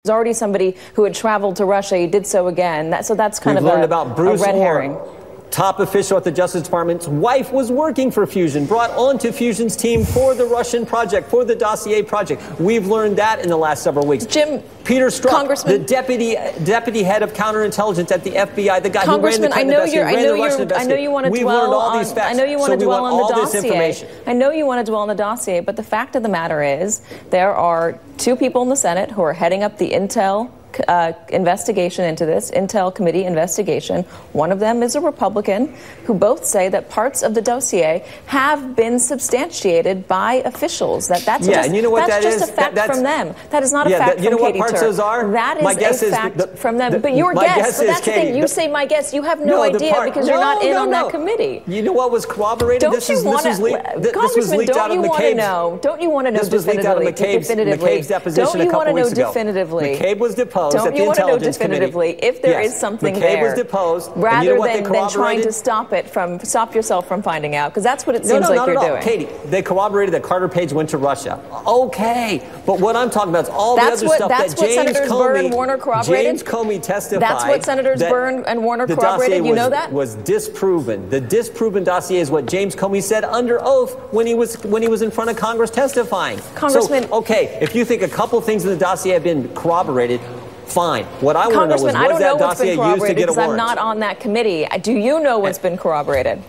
There's already somebody who had traveled to Russia. He did so again. So that's kind of learned about Bruce a red herring. Top official at the Justice Department's wife was working for Fusion, brought onto Fusion's team for the Russian project, for the dossier project. We've learned that in the last several weeks. Peter Strzok, the deputy head of counterintelligence at the FBI, the guy who ran the Clinton investigation, ran the Russian investigation. I know you want to dwell on these facts. I know you want to dwell on the dossier. I know you want to dwell on the dossier, but the fact of the matter is there are two people in the Senate who are heading up the Intel investigation into this, Intel Committee investigation. One of them is a Republican, who both say that parts of the dossier have been substantiated by officials. That's and you know what that just is? A fact from them. That is not a fact from Katy Tur. You know what parts those are? That is a fact from them. But your guess, but that's the thing. You say my guess. You have no idea because you're not in on that committee. You know what was corroborated? Don't you want to, Congressman, don't you want to know? Don't you want to know definitively? McCabe's deposition a couple weeks ago. McCabe was deposed at the Intelligence Committee. If there is something there, McCabe was deposed, rather than trying to stop yourself from finding out, because that's what it seems like you're doing. Katie, they corroborated that Carter Page went to Russia. Okay, but what I'm talking about is all the other stuff that James Comey testified. That's what Senators Byrne and Warner corroborated. You know that was disproven. The disproven dossier is what James Comey said under oath when he was in front of Congress testifying. Congressman, so, okay, if you think a couple things in the dossier have been corroborated, fine. What I want to know is, was that dossier used to get a warrant? I'm not on that committee. Do you know what's been corroborated?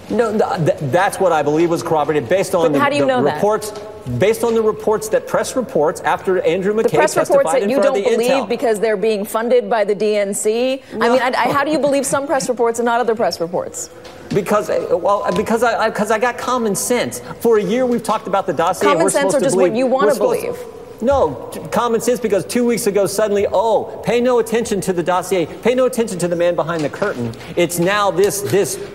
No, that's what I believe was corroborated based on the reports. Based on the reports that press reports after Andrew McCabe testified in front of the Intel. The press reports that you don't believe because they're being funded by the DNC? No. I mean, how do you believe some press reports and not other press reports? Because I got common sense. For a year, we've talked about the dossier. Common sense or just what you want to believe? No, common sense, because 2 weeks ago, suddenly, pay no attention to the dossier. Pay no attention to the man behind the curtain. It's now this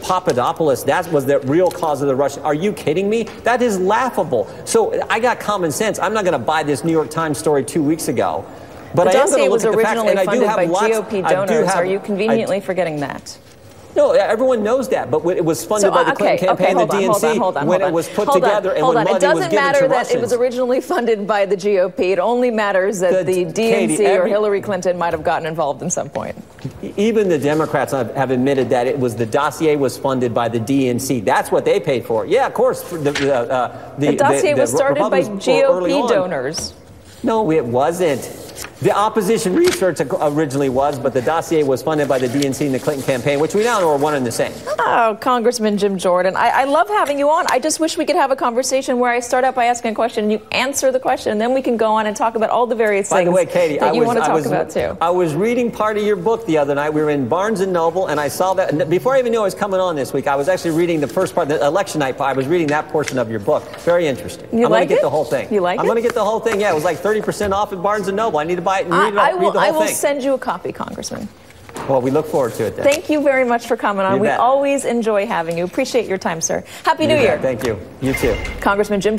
Papadopoulos. That was the real cause of the Russian. Are you kidding me? That is laughable. So I got common sense. I'm not going to buy this New York Times story 2 weeks ago. But the dossier was originally funded by GOP donors. Are you conveniently forgetting that? No, everyone knows that, but it was funded by the Clinton campaign, the DNC, when it was put together and when money was given to Russians. It doesn't matter that it was originally funded by the GOP. It only matters that the DNC or Hillary Clinton might have gotten involved in some point. Even the Democrats have admitted that the dossier was funded by the DNC. That's what they paid for. Yeah, of course. The dossier was started by GOP donors. No, it wasn't. The opposition research originally was, but the dossier was funded by the DNC and the Clinton campaign, which we now know are one and the same. Oh, Congressman Jim Jordan, I love having you on. I just wish we could have a conversation where I start out by asking a question and you answer the question, and then we can go on and talk about all the various things Katie, that you want to talk about, too. I was reading part of your book the other night. We were in Barnes & Noble, and I saw that. Before I even knew I was coming on this week, I was actually reading the first part, the election night part. I was reading that portion of your book. Very interesting. I'm going to get the whole thing. You like it? I'm going to get the whole thing. Yeah, it was like 30% off at Barnes & Noble. I need to buy it and read the whole thing. I will send you a copy, Congressman. Well, we look forward to it then. Thank you very much for coming on. We always enjoy having you. Appreciate your time, sir. Happy New Year. Thank you. You too. Congressman Jim